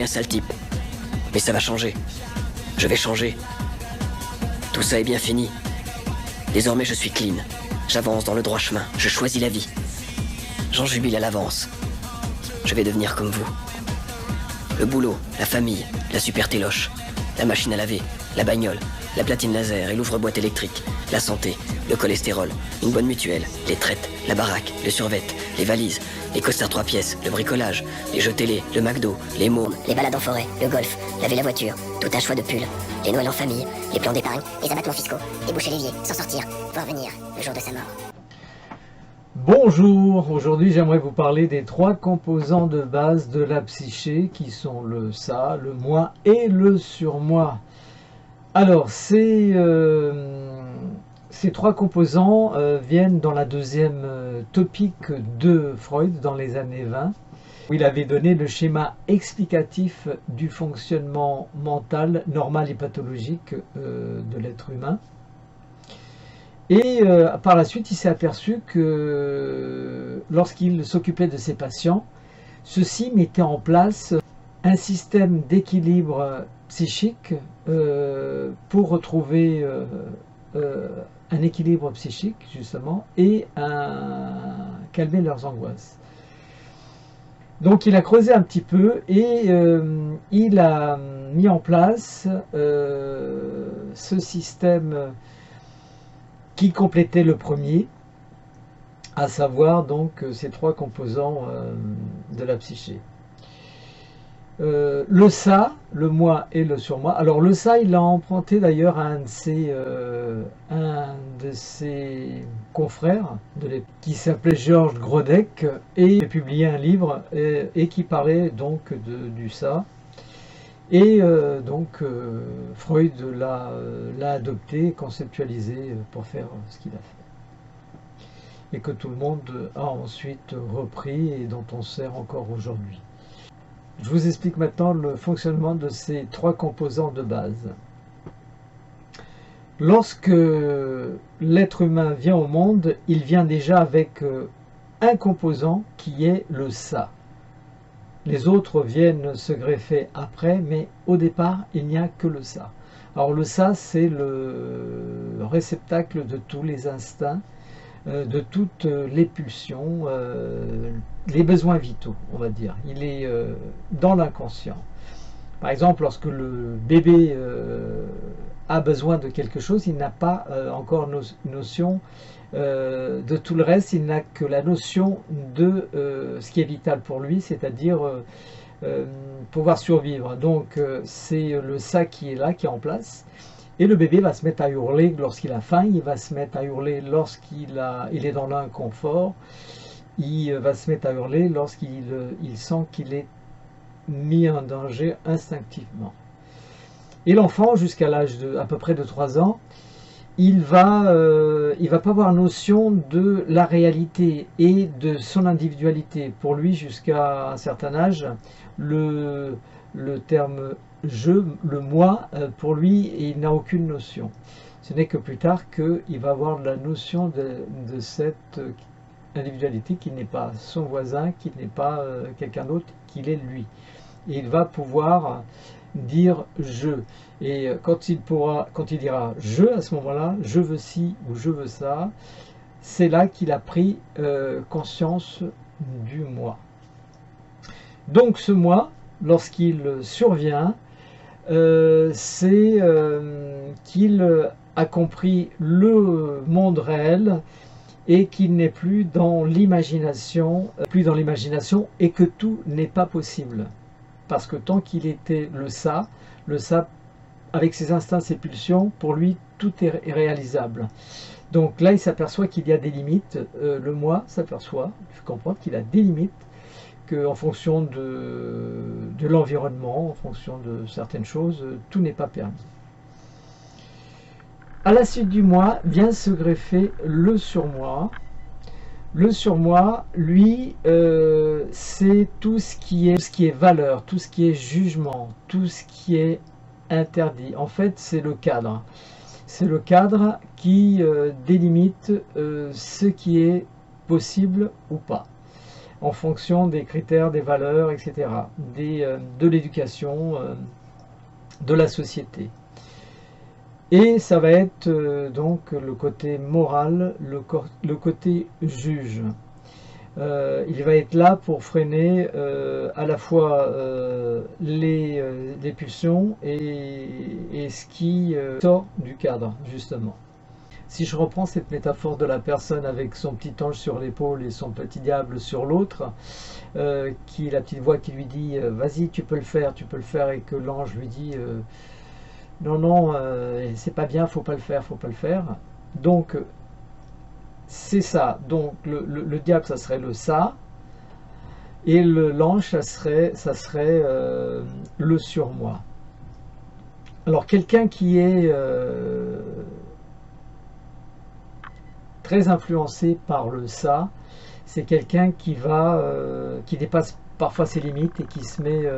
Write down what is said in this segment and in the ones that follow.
un sale type. Mais ça va changer. Je vais changer. Tout ça est bien fini. Désormais, je suis clean. J'avance dans le droit chemin. Je choisis la vie. J'en jubile à l'avance. Je vais devenir comme vous. Le boulot, la famille, la super téloche, la machine à laver, la bagnole, la platine laser et l'ouvre-boîte électrique, la santé, le cholestérol, une bonne mutuelle, les traites, la baraque, le survêt, les valises, les costards 3 pièces, le bricolage, les jeux télé, le McDo, les mômes, les balades en forêt, le golf, laver la voiture, tout un choix de pull, les Noëls en famille, les plans d'épargne, les abattements fiscaux, déboucher l'évier, s'en sortir, voir venir le jour de sa mort. Bonjour, aujourd'hui j'aimerais vous parler des 3 composants de base de la psyché qui sont le ça, le moi et le surmoi. Alors ces 3 composants viennent dans la deuxième topique de Freud dans les années 20, où il avait donné le schéma explicatif du fonctionnement mental normal et pathologique de l'être humain. Et par la suite, il s'est aperçu que lorsqu'il s'occupait de ses patients, ceux-ci mettaient en place un système d'équilibre psychique pour retrouver un équilibre psychique, justement, et calmer leurs angoisses. Donc il a creusé un petit peu et il a mis en place ce système qui complétait le premier, à savoir donc ces 3 composants de la psyché. Le ça, le moi et le surmoi. Alors le ça, il l'a emprunté d'ailleurs à un de ses confrères qui s'appelait Georges Grodeck et il a publié un livre et qui parlait donc du ça. Et Freud l'a adopté, conceptualisé pour faire ce qu'il a fait. Et que tout le monde a ensuite repris et dont on sert encore aujourd'hui. Je vous explique maintenant le fonctionnement de ces 3 composants de base. Lorsque l'être humain vient au monde, il vient déjà avec un composant qui est le ça. Les autres viennent se greffer après, mais au départ, il n'y a que le ça. Alors le ça, c'est le réceptacle de tous les instincts, de toutes les pulsions, les besoins vitaux, on va dire. Il est dans l'inconscient. Par exemple, lorsque le bébé a besoin de quelque chose, il n'a pas encore notion de tout le reste, il n'a que la notion de ce qui est vital pour lui, c'est-à-dire pouvoir survivre. Donc c'est le ça qui est là, qui est en place. Et le bébé va se mettre à hurler lorsqu'il a faim, il va se mettre à hurler lorsqu'il est dans l'inconfort, il va se mettre à hurler lorsqu'il sent qu'il est mis en danger instinctivement. Et l'enfant, jusqu'à l'âge à peu près de 3 ans, il va pas avoir notion de la réalité et de son individualité. Pour lui, jusqu'à un certain âge, le terme je, le moi, pour lui, il n'a aucune notion. Ce n'est que plus tard qu'il va avoir la notion de cette individualité qui n'est pas son voisin, qui n'est pas quelqu'un d'autre, qu'il est lui. Et il va pouvoir dire je. Et quand il dira je, à ce moment-là, je veux ci ou je veux ça, c'est là qu'il a pris conscience du moi. Donc ce moi, lorsqu'il survient, c'est qu'il a compris le monde réel et qu'il n'est plus dans l'imagination, et que tout n'est pas possible. Parce que tant qu'il était le ça, avec ses instincts, ses pulsions, pour lui, tout est réalisable. Donc là, il s'aperçoit qu'il y a des limites. Le moi s'aperçoit, il faut comprendre qu'il a des limites, qu'en fonction de l'environnement, en fonction de certaines choses, tout n'est pas permis. À la suite du moi, vient se greffer le surmoi. Le surmoi, lui, c'est tout ce qui est valeur, tout ce qui est jugement, tout ce qui est interdit. En fait, c'est le cadre. C'est le cadre qui délimite ce qui est possible ou pas. en fonction des critères, des valeurs, etc., de l'éducation, de la société. Et ça va être donc le côté moral, le côté juge. Il va être là pour freiner à la fois les pulsions et ce qui sort du cadre, justement. Si je reprends cette métaphore de la personne avec son petit ange sur l'épaule et son petit diable sur l'autre, qui la petite voix qui lui dit vas-y, tu peux le faire, et que l'ange lui dit non, non, c'est pas bien, faut pas le faire, faut pas le faire. Donc c'est ça. Donc le diable, ça serait le ça, et l'ange, ça serait le surmoi. Alors quelqu'un qui est très influencé par le ça, c'est quelqu'un qui dépasse parfois ses limites et qui se met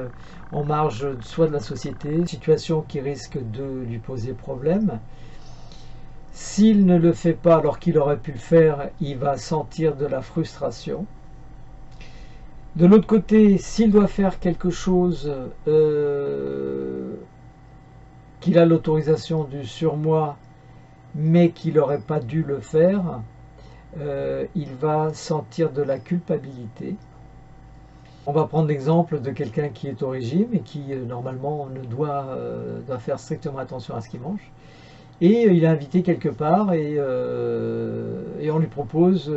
en marge soit de la société, situation qui risque de lui poser problème. S'il ne le fait pas alors qu'il aurait pu le faire, il va sentir de la frustration. De l'autre côté, s'il doit faire quelque chose qu'il a l'autorisation du surmoi, mais qu'il n'aurait pas dû le faire, il va sentir de la culpabilité. On va prendre l'exemple de quelqu'un qui est au régime et qui normalement doit faire strictement attention à ce qu'il mange. Et il est invité quelque part et on lui propose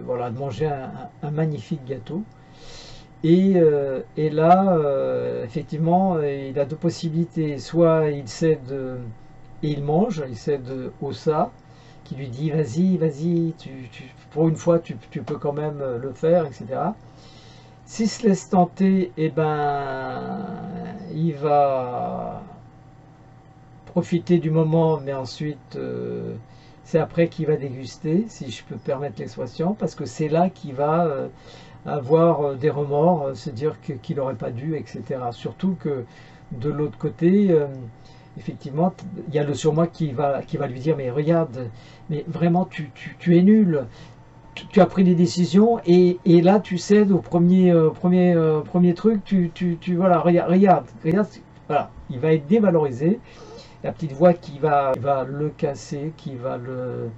voilà, de manger un magnifique gâteau. Et là, effectivement, il a deux possibilités. Soit il cède et il mange, il cède au ça, qui lui dit vas-y, vas-y, pour une fois tu peux quand même le faire, etc. S'il se laisse tenter, eh ben, il va profiter du moment, mais ensuite c'est après qu'il va déguster, si je peux permettre l'expression, parce que c'est là qu'il va avoir des remords, se dire qu'il n'aurait pas dû, etc. Surtout que de l'autre côté, effectivement, il y a le surmoi qui va lui dire mais regarde, mais vraiment tu es nul, tu as pris des décisions et là tu cèdes au premier truc, voilà, regarde, voilà, il va être dévalorisé. La petite voix qui va le casser, qui va le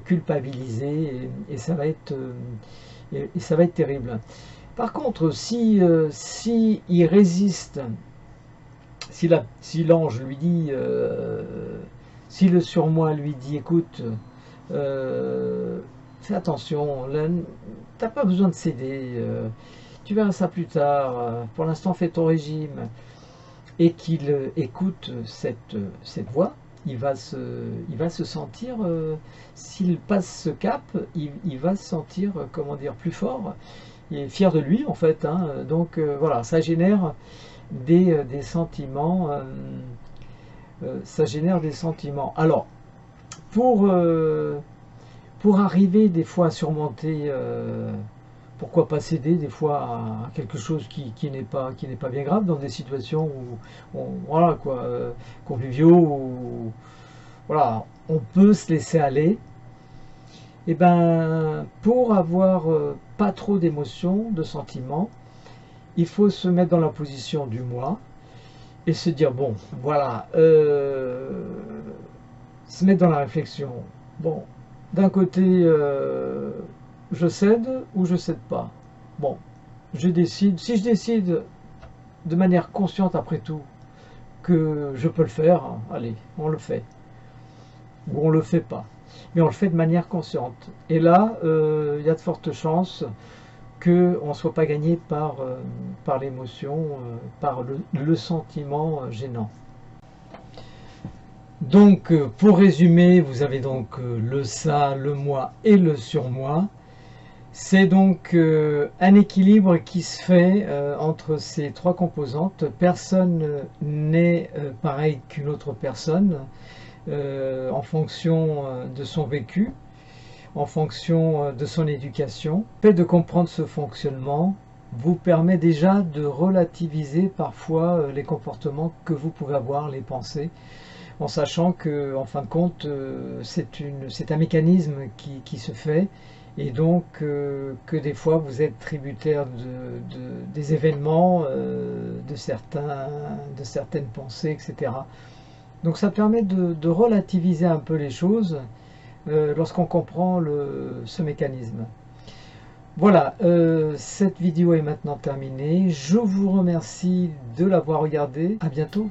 culpabiliser et ça va être terrible. Par contre, si il résiste, si l'ange lui dit, si le surmoi lui dit, écoute, fais attention, t'as pas besoin de céder, tu verras ça plus tard, pour l'instant fais ton régime, et qu'il écoute cette voix, il va se sentir, s'il passe ce cap, il va se sentir, comment dire, plus fort, il est fier de lui en fait, hein. Donc voilà, ça génère des sentiments, Alors, pour arriver des fois à surmonter, pourquoi pas céder des fois à quelque chose qui n'est pas bien grave, dans des situations où voilà quoi, conviviaux, où voilà, on peut se laisser aller. Et ben, pour avoir pas trop d'émotions, de sentiments, il faut se mettre dans la position du moi et se dire bon, voilà, se mettre dans la réflexion. Bon, d'un côté, je cède ou je cède pas. Bon, je décide. Si je décide de manière consciente après tout que je peux le faire, allez, on le fait. Ou on le fait pas. Mais on le fait de manière consciente. Et là, il y a de fortes chances qu'on ne soit pas gagné par l'émotion, par le sentiment gênant. Donc, pour résumer, vous avez donc le ça, le moi et le surmoi. C'est donc un équilibre qui se fait entre ces trois composantes. Personne n'est pareil qu'une autre personne en fonction de son vécu, en fonction de son éducation. Le fait de comprendre ce fonctionnement vous permet déjà de relativiser parfois les comportements que vous pouvez avoir, les pensées, en sachant que, en fin de compte, c'est un mécanisme qui se fait et donc que des fois vous êtes tributaire des événements, de certaines pensées, etc. Donc ça permet de relativiser un peu les choses lorsqu'on comprend ce mécanisme. Voilà, cette vidéo est maintenant terminée. Je vous remercie de l'avoir regardée. À bientôt.